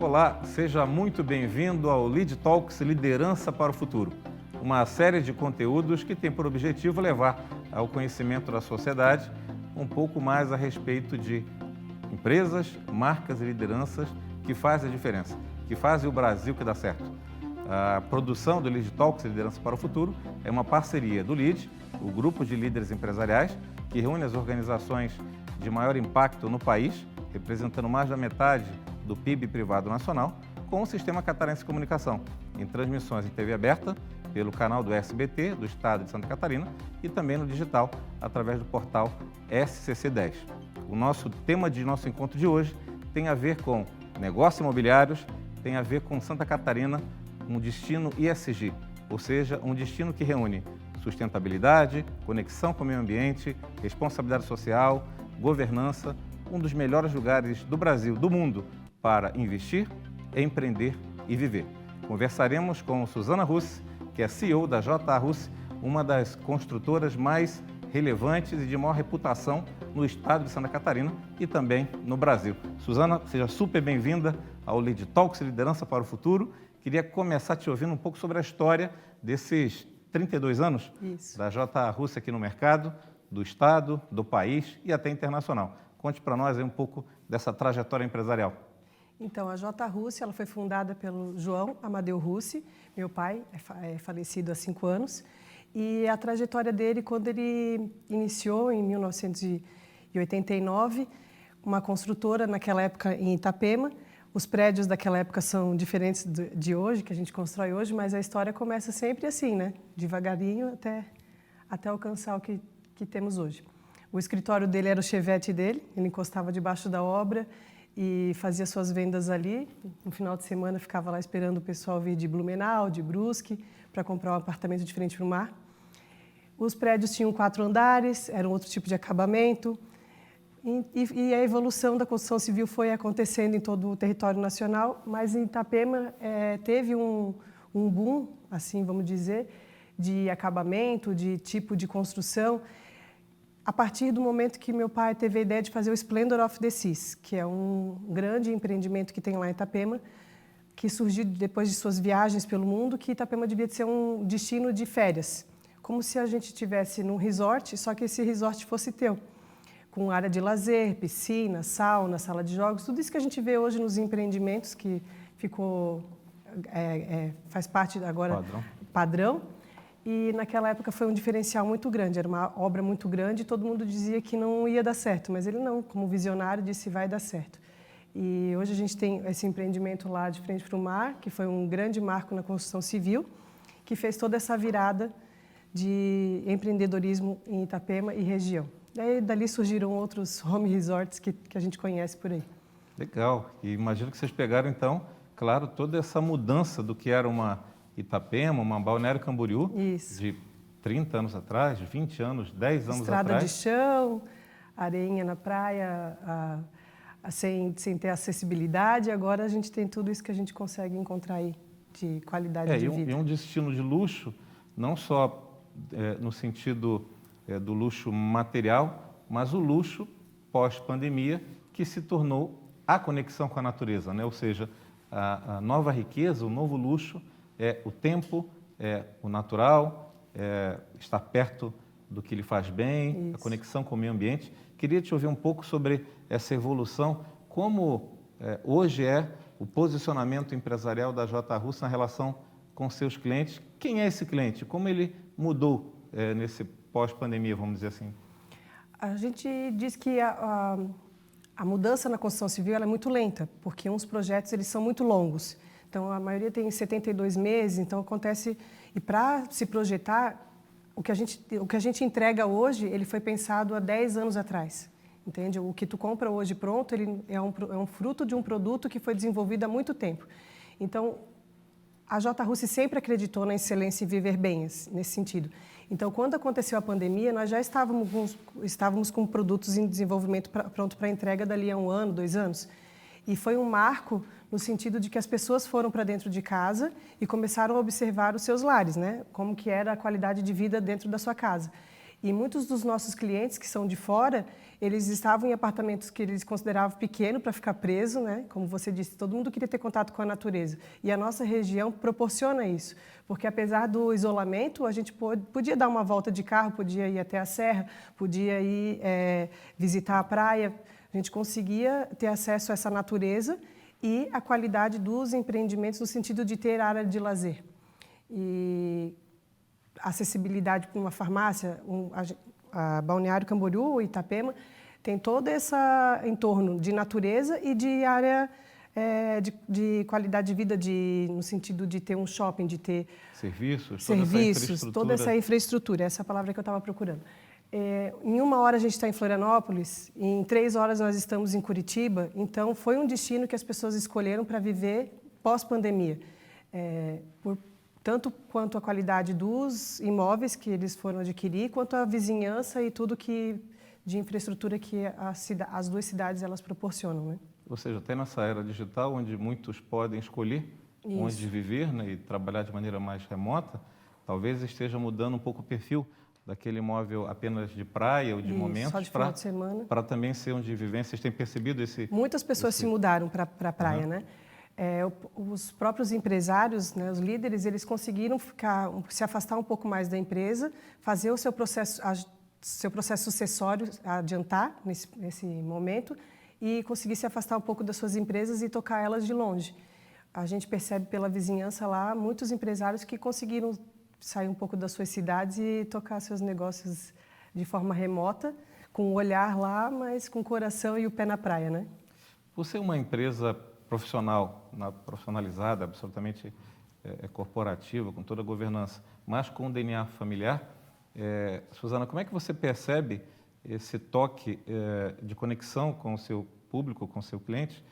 Olá, seja muito bem-vindo ao Lead Talks Liderança para o Futuro, uma série de conteúdos que tem por objetivo levar ao conhecimento da sociedade um pouco mais a respeito de empresas, marcas e lideranças que fazem a diferença, que fazem o Brasil que dá certo. A produção do Lead Talks Liderança para o Futuro é uma parceria do LEAD, o grupo de líderes empresariais, que reúne as organizações de maior impacto no país, representando mais da metade do PIB privado nacional, com o Sistema Catarinense de Comunicação, em transmissões em TV aberta, pelo canal do SBT, do Estado de Santa Catarina, e também no digital, através do portal SCC10. O nosso tema de nosso encontro de hoje tem a ver com negócios imobiliários, tem a ver com Santa Catarina, um destino ESG, ou seja, um destino que reúne sustentabilidade, conexão com o meio ambiente, responsabilidade social, governança, um dos melhores lugares do Brasil, do mundo, para investir, empreender e viver. Conversaremos com Suzana Russi, que é CEO da JA Russi, uma das construtoras mais relevantes e de maior reputação no estado de Santa Catarina e também no Brasil. Suzana, seja super bem-vinda ao Lead Talks Liderança para o Futuro. Queria começar te ouvindo um pouco sobre a história desses 32 anos da JA Russi aqui no mercado, do estado, do país e até internacional. Conte para nós aí um pouco dessa trajetória empresarial. Então, a JA Russi, ela foi fundada pelo João Amadeu Russi, meu pai é falecido há 5 anos, e a trajetória dele, quando ele iniciou em 1989, uma construtora naquela época em Itapema. Os prédios daquela época são diferentes de hoje, que a gente constrói hoje, mas a história começa sempre assim, né? Devagarinho até alcançar o que temos hoje. O escritório dele era o chevette dele, ele encostava debaixo da obra e fazia suas vendas ali. No final de semana ficava lá esperando o pessoal vir de Blumenau, de Brusque, para comprar um apartamento de frente para o mar. Os prédios tinham 4 andares, era um outro tipo de acabamento. E a evolução da construção civil foi acontecendo em todo o território nacional, mas em Itapema teve um boom, assim vamos dizer, de acabamento, de tipo de construção, a partir do momento que meu pai teve a ideia de fazer o Splendor of the Seas, que é um grande empreendimento que tem lá em Itapema, que surgiu depois de suas viagens pelo mundo, que Itapema devia ser um destino de férias, como se a gente estivesse num resort, só que esse resort fosse teu, com área de lazer, piscina, sauna, sala de jogos, tudo isso que a gente vê hoje nos empreendimentos, que ficou, faz parte agora padrão. E naquela época foi um diferencial muito grande, era uma obra muito grande e todo mundo dizia que não ia dar certo, mas ele não, como visionário, disse vai dar certo. E hoje a gente tem esse empreendimento lá de frente para o mar, que foi um grande marco na construção civil, que fez toda essa virada de empreendedorismo em Itapema e região. Daí dali surgiram outros home resorts que a gente conhece por aí. Legal. E imagino que vocês pegaram, então, claro, toda essa mudança do que era uma Itapema, uma Balneário Camboriú, de 30 anos atrás, 20 anos, 10 anos Estrada atrás. de chão, areinha na praia, sem ter acessibilidade. Agora a gente tem tudo isso que a gente consegue encontrar aí de qualidade de vida. E um destino de luxo, não só no sentido do luxo material, mas o luxo pós-pandemia que se tornou a conexão com a natureza, né? Ou seja, a nova riqueza, o novo luxo é o tempo, é o natural, estar perto do que lhe faz bem, a conexão com o meio ambiente. Queria te ouvir um pouco sobre essa evolução, como hoje é o posicionamento empresarial da JA Russi na relação com seus clientes. Quem é esse cliente? Como ele mudou nesse pós-pandemia, vamos dizer assim? A gente diz que a mudança na construção civil ela é muito lenta, porque uns projetos eles são muito longos. Então, a maioria tem 72 meses, então acontece... E para se projetar, o que a gente entrega hoje, ele foi pensado há 10 anos atrás, entende? O que tu compra hoje pronto, ele é um fruto de um produto que foi desenvolvido há muito tempo. Então, a JA Russi sempre acreditou na excelência e viver bem, nesse sentido. Então, quando aconteceu a pandemia, nós já estávamos com produtos em desenvolvimento pronto para entrega dali a 1 ano, 2 anos. E foi um marco no sentido de que as pessoas foram para dentro de casa e começaram a observar os seus lares, né? Como que era a qualidade de vida dentro da sua casa. E muitos dos nossos clientes que são de fora, eles estavam em apartamentos que eles consideravam pequeno para ficar preso, né? Como você disse, todo mundo queria ter contato com a natureza. E a nossa região proporciona isso, porque apesar do isolamento, a gente podia dar uma volta de carro, podia ir até a serra, podia ir visitar a praia. A gente conseguia ter acesso a essa natureza e a qualidade dos empreendimentos no sentido de ter área de lazer. E acessibilidade para uma farmácia, a Balneário Camboriú, Itapema, tem todo esse entorno de natureza e de área de qualidade de vida, no sentido de ter um shopping, de ter serviços, toda essa infraestrutura, essa é a palavra que eu estava procurando. Em 1 hora a gente está em Florianópolis, em 3 horas nós estamos em Curitiba, então foi um destino que as pessoas escolheram para viver pós-pandemia. Tanto quanto a qualidade dos imóveis que eles foram adquirir, quanto a vizinhança e tudo de infraestrutura que as 2 cidades elas proporcionam, né? Ou seja, até nessa era digital, onde muitos podem escolher onde viver, né, e trabalhar de maneira mais remota, talvez esteja mudando um pouco o perfil daquele imóvel apenas de praia ou de momentos, só de final de semana, para também ser onde viver. Vocês têm percebido esse... Muitas pessoas se mudaram para a praia, né? Os próprios empresários, né, os líderes, eles conseguiram se afastar um pouco mais da empresa, fazer o seu processo sucessório adiantar nesse momento e conseguir se afastar um pouco das suas empresas e tocar elas de longe. A gente percebe pela vizinhança lá muitos empresários que conseguiram sair um pouco das suas cidades e tocar seus negócios de forma remota, com o olhar lá, mas com o coração e o pé na praia, né? Por ser uma empresa profissionalizada, absolutamente corporativa, com toda a governança, mas com DNA familiar, Suzana, como é que você percebe esse toque de conexão com o seu público, com o seu cliente,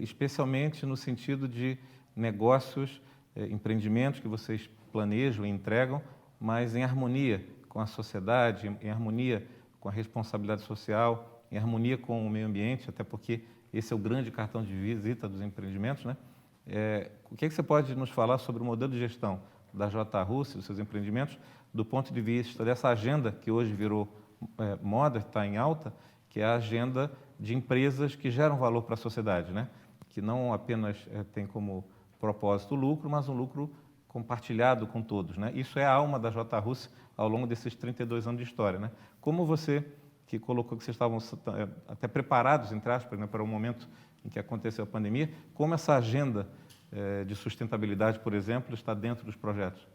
especialmente no sentido de negócios, empreendimentos que vocês planejam e entregam, mas em harmonia com a sociedade, em harmonia com a responsabilidade social, em harmonia com o meio ambiente, até porque esse é o grande cartão de visita dos empreendimentos, né? O que você pode nos falar sobre o modelo de gestão da J. Russe, dos seus empreendimentos, do ponto de vista dessa agenda que hoje virou moda, está em alta, que é a agenda de empresas que geram valor para a sociedade, né? Que não apenas tem como propósito o lucro, mas um lucro compartilhado com todos, né? Isso é a alma da J. Russe ao longo desses 32 anos de história, né? Como você, que colocou que vocês estavam até preparados, entre aspas, né, para o momento em que aconteceu a pandemia, como essa agenda de sustentabilidade, por exemplo, está dentro dos projetos?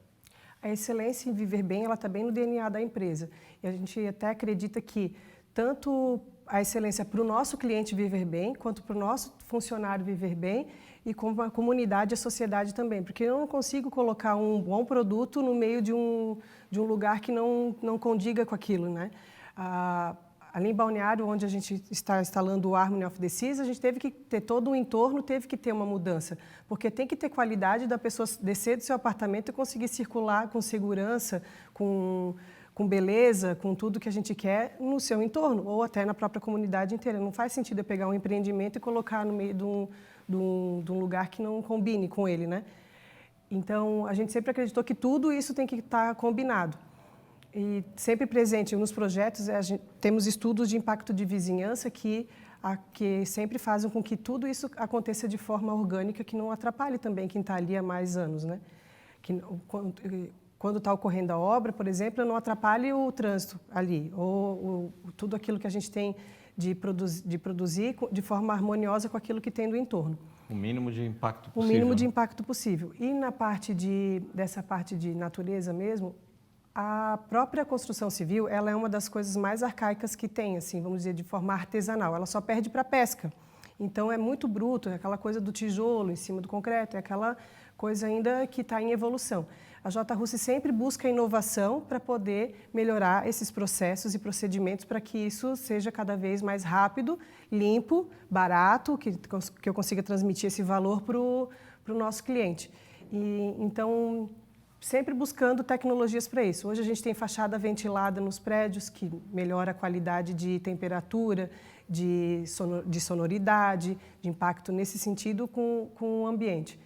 A excelência em viver bem, ela está bem no DNA da empresa. E a gente até acredita que tanto a excelência para o nosso cliente viver bem, quanto para o nosso funcionário viver bem, e como a comunidade e a sociedade também. Porque eu não consigo colocar um bom produto no meio de um lugar que não condiga com aquilo, né? Ali em Balneário, onde a gente está instalando o Harmony of the Seas, a gente teve que ter todo o entorno, teve que ter uma mudança, porque tem que ter qualidade da pessoa descer do seu apartamento e conseguir circular com segurança, com beleza, com tudo que a gente quer no seu entorno, ou até na própria comunidade inteira. Não faz sentido eu pegar um empreendimento e colocar no meio de um lugar que não combine com ele, né? Então, a gente sempre acreditou que tudo isso tem que estar combinado. E sempre presente nos projetos, temos estudos de impacto de vizinhança que sempre fazem com que tudo isso aconteça de forma orgânica, que não atrapalhe também quem está ali há mais anos, né? Quando está ocorrendo a obra, por exemplo, não atrapalhe o trânsito ali, ou tudo aquilo que a gente tem de produzir de forma harmoniosa com aquilo que tem do entorno. O mínimo de impacto possível. O mínimo de impacto possível. E dessa parte de natureza mesmo, a própria construção civil, ela é uma das coisas mais arcaicas que tem, assim, vamos dizer, de forma artesanal. Ela só perde para a pesca. Então, é muito bruto, é aquela coisa do tijolo em cima do concreto, é aquela coisa ainda que está em evolução. A J. Russe sempre busca inovação para poder melhorar esses processos e procedimentos para que isso seja cada vez mais rápido, limpo, barato, que eu consiga transmitir esse valor para o nosso cliente. Então, sempre buscando tecnologias para isso. Hoje a gente tem fachada ventilada nos prédios, que melhora a qualidade de temperatura, de sonoridade, de impacto nesse sentido com o ambiente.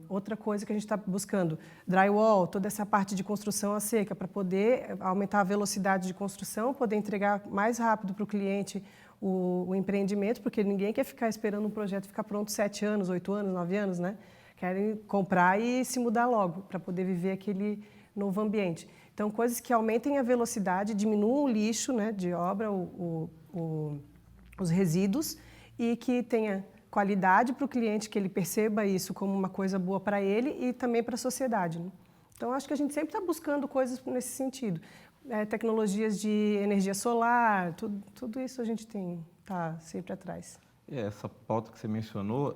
Outra coisa que a gente está buscando, drywall, toda essa parte de construção a seca, para poder aumentar a velocidade de construção, poder entregar mais rápido para o cliente o empreendimento, porque ninguém quer ficar esperando um projeto ficar pronto 7 anos, 8 anos, 9 anos, né? Querem comprar e se mudar logo, para poder viver aquele novo ambiente. Então, coisas que aumentem a velocidade, diminuam o lixo, né, de obra, os resíduos, e que tenha qualidade para o cliente, que ele perceba isso como uma coisa boa para ele e também para a sociedade, né? Então, acho que a gente sempre está buscando coisas nesse sentido. Tecnologias de energia solar, tudo isso a gente está sempre atrás. Essa pauta que você mencionou,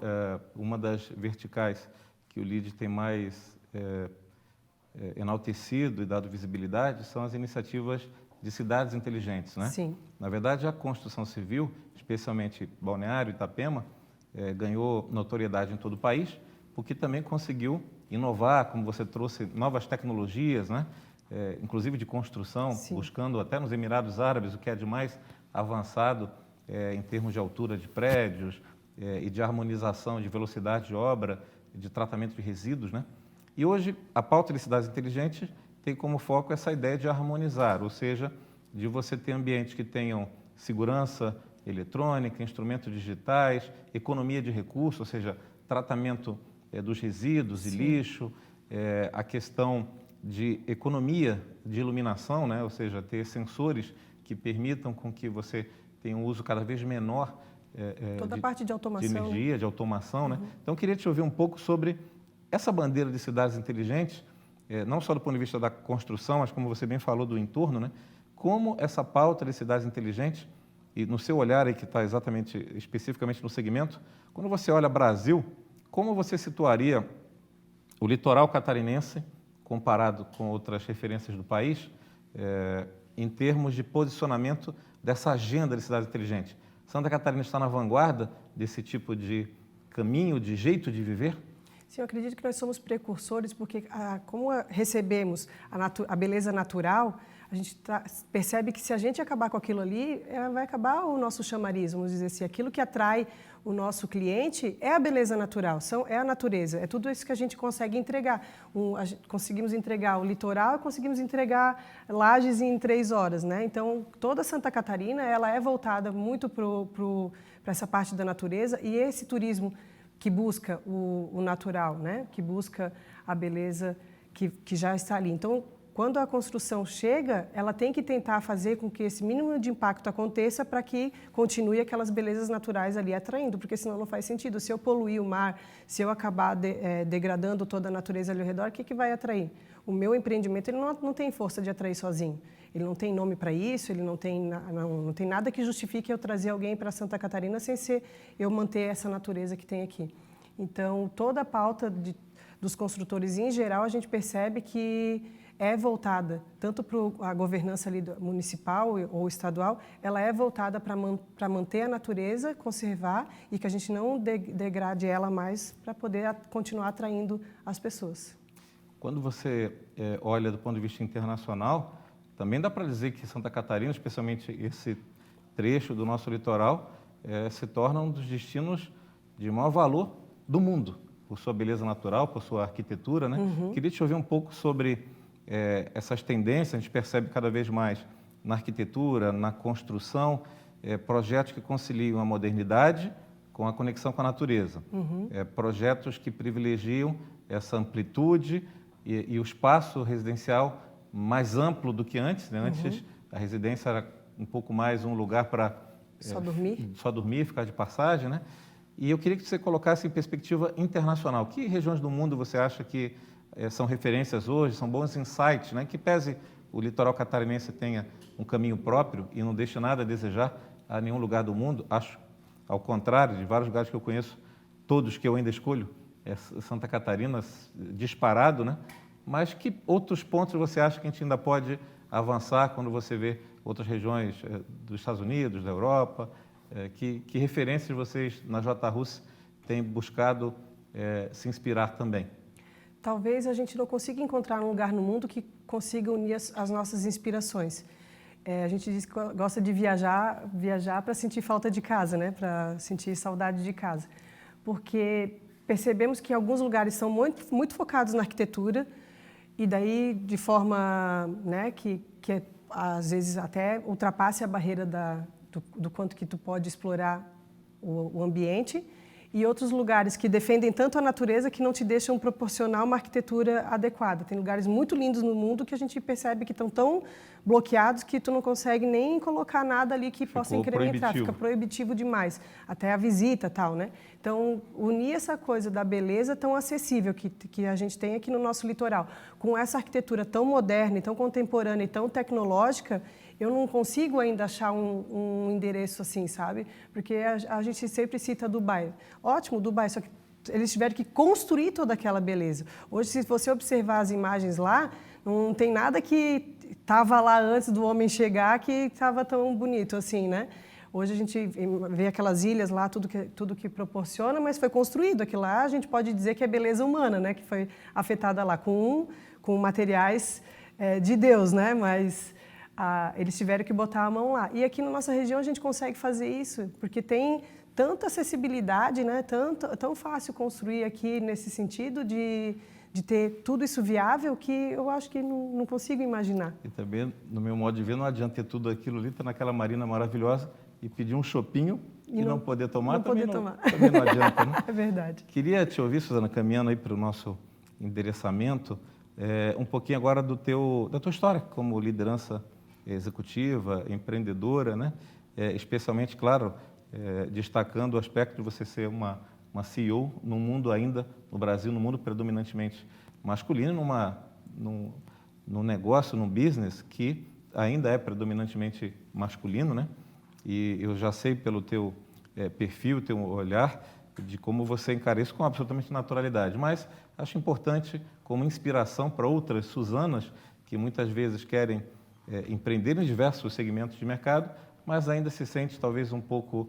uma das verticais que o LEED tem mais enaltecido e dado visibilidade são as iniciativas de cidades inteligentes, né? Sim. Na verdade, a construção civil, especialmente Balneário, Itapema, ganhou notoriedade em todo o país, porque também conseguiu inovar, como você trouxe, novas tecnologias, né? Inclusive de construção, Sim. buscando até nos Emirados Árabes o que é de mais avançado em termos de altura de prédios e de harmonização de velocidade de obra, de tratamento de resíduos, né? E hoje a pauta de cidades inteligentes tem como foco essa ideia de harmonizar, ou seja, de você ter ambientes que tenham segurança eletrônica, instrumentos digitais, economia de recursos, ou seja, tratamento dos resíduos e lixo, a questão de economia de iluminação, né? Ou seja, ter sensores que permitam com que você tenha um uso cada vez menor toda a parte de automação, de energia, de automação, né? Então, eu queria te ouvir um pouco sobre essa bandeira de cidades inteligentes, não só do ponto de vista da construção, mas como você bem falou do entorno, né? Como essa pauta de cidades inteligentes, e no seu olhar aí que está exatamente, especificamente no segmento, quando você olha Brasil, como você situaria o litoral catarinense, comparado com outras referências do país, em termos de posicionamento dessa agenda de cidades inteligentes? Santa Catarina está na vanguarda desse tipo de caminho, de jeito de viver? Sim, eu acredito que nós somos precursores, porque como recebemos a beleza natural, a gente percebe que se a gente acabar com aquilo ali, vai acabar o nosso chamariz, vamos dizer assim. Aquilo que atrai o nosso cliente é a beleza natural, é a natureza, é tudo isso que a gente consegue entregar. Conseguimos entregar o litoral e conseguimos entregar Lages em 3 horas, né? Então, toda Santa Catarina ela é voltada muito para essa parte da natureza, e esse turismo que busca o natural, né? Que busca a beleza que já está ali. Então, quando a construção chega, ela tem que tentar fazer com que esse mínimo de impacto aconteça para que continue aquelas belezas naturais ali atraindo, porque senão não faz sentido. Se eu poluir o mar, se eu acabar degradando toda a natureza ali ao redor, o que vai atrair? O meu empreendimento ele não tem força de atrair sozinho. Ele não tem nome para isso, ele não tem nada que justifique eu trazer alguém para Santa Catarina sem ser eu manter essa natureza que tem aqui. Então, toda a pauta dos construtores em geral, a gente percebe que é voltada, tanto para a governança ali municipal ou estadual, ela é voltada para manter a natureza, conservar e que a gente não degrade ela mais para poder continuar atraindo as pessoas. Quando você olha do ponto de vista internacional, também dá para dizer que Santa Catarina, especialmente esse trecho do nosso litoral, se torna um dos destinos de maior valor do mundo, por sua beleza natural, por sua arquitetura, né? Queria te ouvir um pouco sobre essas tendências. A gente percebe cada vez mais na arquitetura, na construção, projetos que conciliam a modernidade com a conexão com a natureza. Projetos que privilegiam essa amplitude e o espaço residencial mais amplo do que antes, né? Antes a residência era um pouco mais um lugar para só dormir, ficar de passagem, né? E eu queria que você colocasse em perspectiva internacional. Que regiões do mundo você acha que são referências hoje, são bons insights, né? Que pese o litoral catarinense tenha um caminho próprio e não deixa nada a desejar a nenhum lugar do mundo, acho, ao contrário, de vários lugares que eu conheço, todos que eu ainda escolho, Santa Catarina disparado, né? Mas que outros pontos você acha que a gente ainda pode avançar quando você vê outras regiões dos Estados Unidos, da Europa? Que referências vocês na JRUSS têm buscado se inspirar também? Talvez a gente não consiga encontrar um lugar no mundo que consiga unir as nossas inspirações. A gente diz que gosta de viajar para sentir falta de casa, né? Para sentir saudade de casa. Porque percebemos que alguns lugares são muito focados na arquitetura e daí de forma, né, que às vezes até ultrapasse a barreira do quanto que tu pode explorar o ambiente, e outros lugares que defendem tanto a natureza que não te deixam proporcionar uma arquitetura adequada. Tem lugares muito lindos no mundo que a gente percebe que estão tão bloqueados que tu não consegue nem colocar nada ali que possa incrementar, fica proibitivo demais, até a visita e tal, né? Então, unir essa coisa da beleza tão acessível que a gente tem aqui no nosso litoral, com essa arquitetura tão moderna, e tão contemporânea e tão tecnológica, eu não consigo ainda achar um endereço assim, sabe? Porque a gente sempre cita Dubai. Ótimo, Dubai, só que eles tiveram que construir toda aquela beleza. Hoje, se você observar as imagens lá, não tem nada que estava lá antes do homem chegar que estava tão bonito assim, né? Hoje a gente vê aquelas ilhas lá, tudo que proporciona, mas foi construído. Aquilo lá a gente pode dizer que é beleza humana, né? Que foi afetada lá com materiais de Deus, né? Mas eles tiveram que botar a mão lá. E aqui na nossa região a gente consegue fazer isso, porque tem tanta acessibilidade, né? Tão fácil construir aqui nesse sentido de ter tudo isso viável que eu acho que não consigo imaginar. E também, no meu modo de ver, não adianta ter tudo aquilo ali, estar naquela marina maravilhosa e pedir um chopinho e não poder tomar, também não adianta, né? É verdade. Queria te ouvir, Suzana, caminhando aí para o nosso endereçamento, um pouquinho agora da tua história como liderança executiva, empreendedora, né? Especialmente, claro, destacando o aspecto de você ser uma CEO num mundo ainda, no Brasil, num mundo predominantemente masculino, num negócio, num business que ainda é predominantemente masculino, né? E eu já sei pelo teu perfil, teu olhar, de como você encara isso com absolutamente naturalidade. Mas acho importante, como inspiração para outras Suzanas, que muitas vezes querem empreender em diversos segmentos de mercado, mas ainda se sente talvez um pouco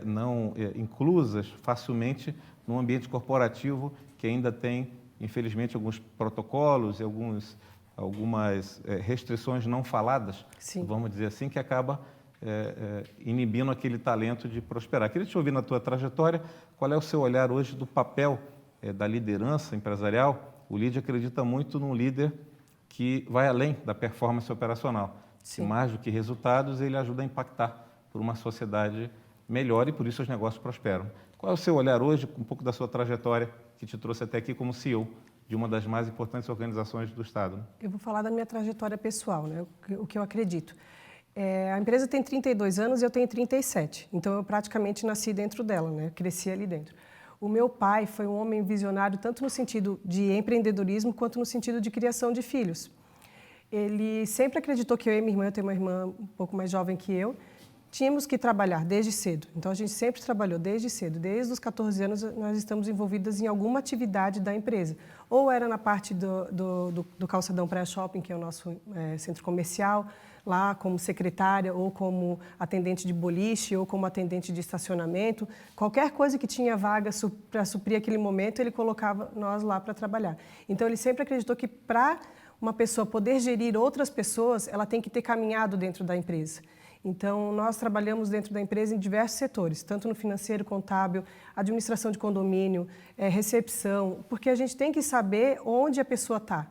não inclusas facilmente num ambiente corporativo que ainda tem, infelizmente, alguns protocolos e algumas restrições não faladas, sim, vamos dizer assim, que acaba inibindo aquele talento de prosperar. Queria te ouvir na tua trajetória, qual é o seu olhar hoje do papel da liderança empresarial? O LEAD acredita muito num líder que vai além da performance operacional. Sim. E mais do que resultados, ele ajuda a impactar por uma sociedade melhor e por isso os negócios prosperam. Qual é o seu olhar hoje, um pouco da sua trajetória que te trouxe até aqui como CEO de uma das mais importantes organizações do Estado? Né? Eu vou falar da minha trajetória pessoal, né? O que eu acredito. A empresa tem 32 anos e eu tenho 37, então eu praticamente nasci dentro dela, né? Cresci ali dentro. O meu pai foi um homem visionário tanto no sentido de empreendedorismo quanto no sentido de criação de filhos. Ele sempre acreditou que eu tenho uma irmã um pouco mais jovem que eu, tínhamos que trabalhar desde cedo. Então, a gente sempre trabalhou desde cedo. Desde os 14 anos, nós estamos envolvidas em alguma atividade da empresa. Ou era na parte do calçadão pré-shopping, que é o nosso centro comercial, lá como secretária, ou como atendente de boliche, ou como atendente de estacionamento. Qualquer coisa que tinha vaga para suprir aquele momento, ele colocava nós lá para trabalhar. Então, ele sempre acreditou que para uma pessoa poder gerir outras pessoas, ela tem que ter caminhado dentro da empresa. Então, nós trabalhamos dentro da empresa em diversos setores, tanto no financeiro, contábil, administração de condomínio, recepção, porque a gente tem que saber onde a pessoa está.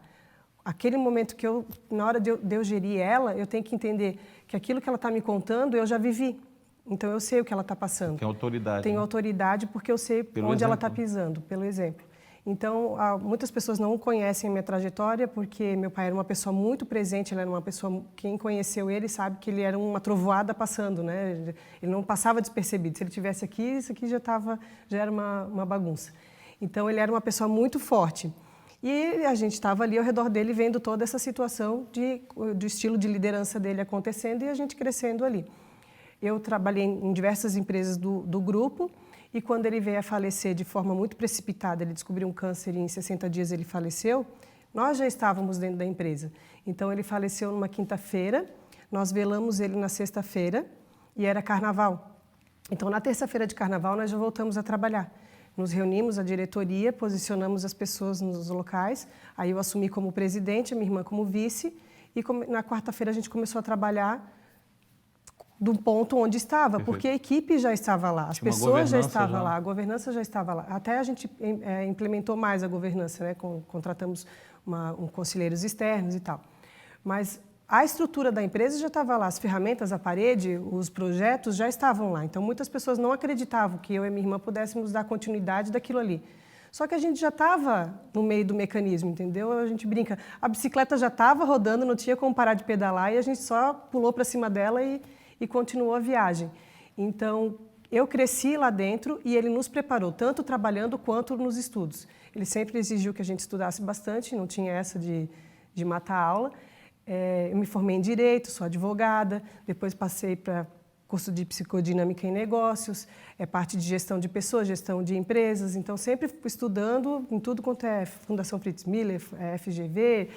Aquele momento que na hora de eu gerir ela, eu tenho que entender que aquilo que ela está me contando, eu já vivi. Então, eu sei o que ela está passando. Tem autoridade. Tenho né? autoridade porque eu sei onde ela está pisando, pelo exemplo. Então, muitas pessoas não conhecem a minha trajetória porque meu pai era uma pessoa muito presente, ele era uma pessoa, quem conheceu ele sabe que ele era uma trovoada passando, né? Ele não passava despercebido. Se ele estivesse aqui, isso aqui já era uma bagunça. Então, ele era uma pessoa muito forte. E a gente estava ali ao redor dele vendo toda essa situação do estilo de liderança dele acontecendo e a gente crescendo ali. Eu trabalhei em diversas empresas do grupo. E quando ele veio a falecer de forma muito precipitada, ele descobriu um câncer e em 60 dias ele faleceu, nós já estávamos dentro da empresa. Então, ele faleceu numa quinta-feira, nós velamos ele na sexta-feira e era carnaval. Então, na terça-feira de carnaval, nós já voltamos a trabalhar. Nos reunimos, a diretoria, posicionamos as pessoas nos locais, aí eu assumi como presidente, a minha irmã como vice, e na quarta-feira a gente começou a trabalhar do ponto onde estava, Perfeito. Porque a equipe já estava lá, as Tinha uma pessoas já governança estavam já. lá, a governança já estava lá. Até a gente implementou mais a governança, né? Contratamos conselheiros externos e tal. Mas a estrutura da empresa já estava lá, as ferramentas, a parede, os projetos já estavam lá. Então, muitas pessoas não acreditavam que eu e minha irmã pudéssemos dar continuidade daquilo ali. Só que a gente já estava no meio do mecanismo, entendeu? A gente brinca, a bicicleta já estava rodando, não tinha como parar de pedalar e a gente só pulou para cima dela e continuou a viagem. Então, eu cresci lá dentro e ele nos preparou, tanto trabalhando quanto nos estudos. Ele sempre exigiu que a gente estudasse bastante, não tinha essa de matar a aula. Eu me formei em Direito, sou advogada, depois passei para curso de Psicodinâmica em Negócios, parte de gestão de pessoas, gestão de empresas, então sempre estudando em tudo quanto é Fundação Fritz Miller, FGV,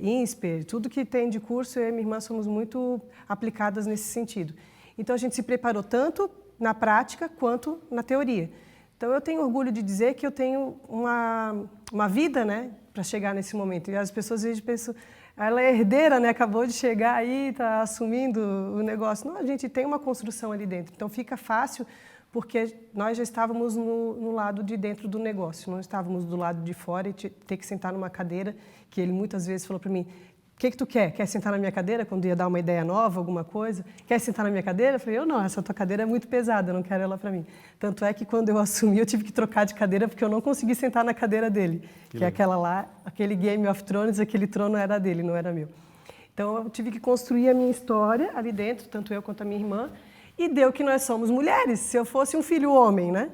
INSPER, tudo que tem de curso, eu e minha irmã somos muito aplicadas nesse sentido. Então a gente se preparou tanto na prática quanto na teoria. Então eu tenho orgulho de dizer que eu tenho uma vida, né, para chegar nesse momento. E as pessoas às vezes pensam, ela é herdeira, né? Acabou de chegar aí, está assumindo o negócio. Não, a gente tem uma construção ali dentro. Então, fica fácil porque nós já estávamos no lado de dentro do negócio. Não estávamos do lado de fora e ter que sentar numa cadeira que ele muitas vezes falou para mim, o que tu quer? Quer sentar na minha cadeira quando ia dar uma ideia nova, alguma coisa? Quer sentar na minha cadeira? Eu falei, eu não, essa tua cadeira é muito pesada, eu não quero ela para mim. Tanto é que quando eu assumi, eu tive que trocar de cadeira porque eu não consegui sentar na cadeira dele. Que é aquela lá, aquele Game of Thrones, aquele trono era dele, não era meu. Então, eu tive que construir a minha história ali dentro, tanto eu quanto a minha irmã, e deu que nós somos mulheres. Se eu fosse um filho homem, né?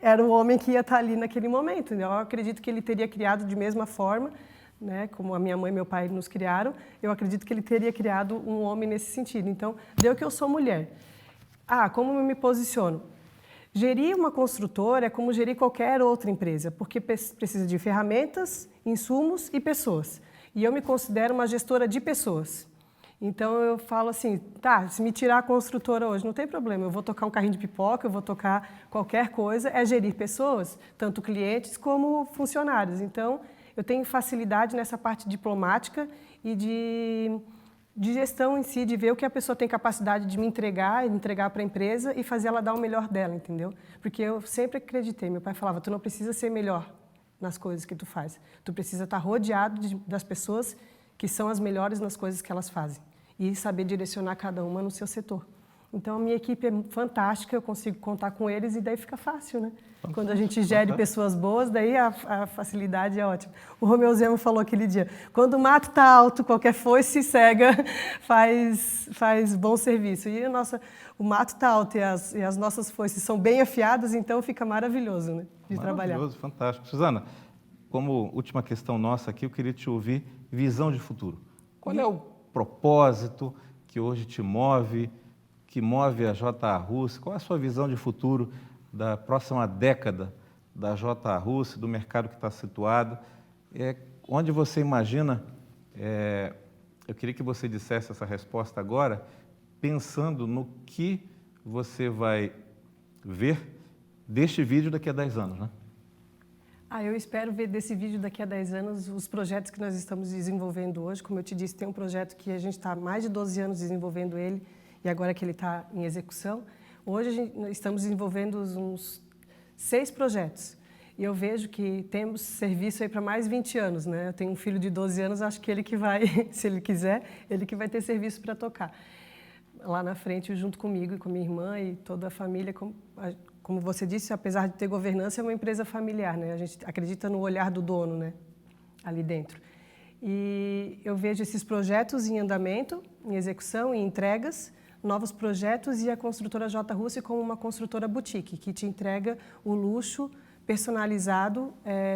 Era o homem que ia estar ali naquele momento. Eu acredito que ele teria criado de mesma forma, né, como a minha mãe e meu pai nos criaram, eu acredito que ele teria criado um homem nesse sentido. Então, deu que eu sou mulher. Como eu me posiciono? Gerir uma construtora é como gerir qualquer outra empresa, porque precisa de ferramentas, insumos e pessoas. E eu me considero uma gestora de pessoas. Então, eu falo assim, se me tirar a construtora hoje, não tem problema, eu vou tocar um carrinho de pipoca, eu vou tocar qualquer coisa, é gerir pessoas, tanto clientes como funcionários. Então, eu tenho facilidade nessa parte diplomática e de gestão em si, de ver o que a pessoa tem capacidade de me entregar para a empresa e fazer ela dar o melhor dela, entendeu? Porque eu sempre acreditei, meu pai falava, tu não precisa ser melhor nas coisas que tu faz, tu precisa estar rodeado das pessoas que são as melhores nas coisas que elas fazem e saber direcionar cada uma no seu setor. Então, a minha equipe é fantástica, eu consigo contar com eles e daí fica fácil, né? Quando a gente gere pessoas boas, daí a facilidade é ótima. O Romeu Zema falou aquele dia, quando o mato está alto, qualquer foice cega faz bom serviço. E o mato está alto e as nossas foices são bem afiadas, então fica maravilhoso, né, de trabalhar. Maravilhoso, fantástico. Suzana, como última questão nossa aqui, eu queria te ouvir visão de futuro. Qual é o propósito que hoje te move, que move a JA Russe? Qual é a sua visão de futuro da próxima década da JA Russe, do mercado que está situado? Onde você imagina, eu queria que você dissesse essa resposta agora, pensando no que você vai ver deste vídeo daqui a 10 anos, né? Eu espero ver desse vídeo daqui a 10 anos os projetos que nós estamos desenvolvendo hoje. Como eu te disse, tem um projeto que a gente está há mais de 12 anos desenvolvendo ele, e agora que ele está em execução. Hoje estamos desenvolvendo uns 6 projetos. E eu vejo que temos serviço aí para mais 20 anos, né? Eu tenho um filho de 12 anos, acho que ele que vai, se ele quiser, ele que vai ter serviço para tocar. Lá na frente, junto comigo e com minha irmã e toda a família, como você disse, apesar de ter governança, é uma empresa familiar, né? A gente acredita no olhar do dono, né? Ali dentro. E eu vejo esses projetos em andamento, em execução, em entregas, novos projetos e a construtora JA Russe como uma construtora boutique, que te entrega o luxo personalizado,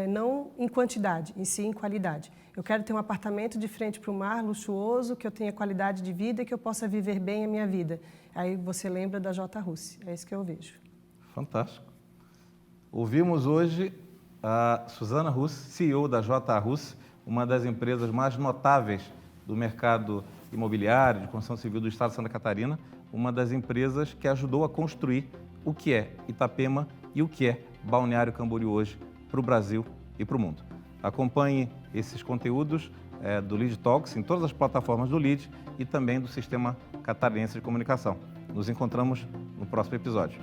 não em quantidade, e sim em qualidade. Eu quero ter um apartamento de frente para o mar, luxuoso, que eu tenha qualidade de vida e que eu possa viver bem a minha vida. Aí você lembra da JA Russe, é isso que eu vejo. Fantástico. Ouvimos hoje a Suzana Russe, CEO da JA Russe, uma das empresas mais notáveis do mercado imobiliário, de construção civil do estado de Santa Catarina, uma das empresas que ajudou a construir o que é Itapema e o que é Balneário Camboriú hoje para o Brasil e para o mundo. Acompanhe esses conteúdos do Lead Talks em todas as plataformas do Lead e também do Sistema Catarinense de Comunicação. Nos encontramos no próximo episódio.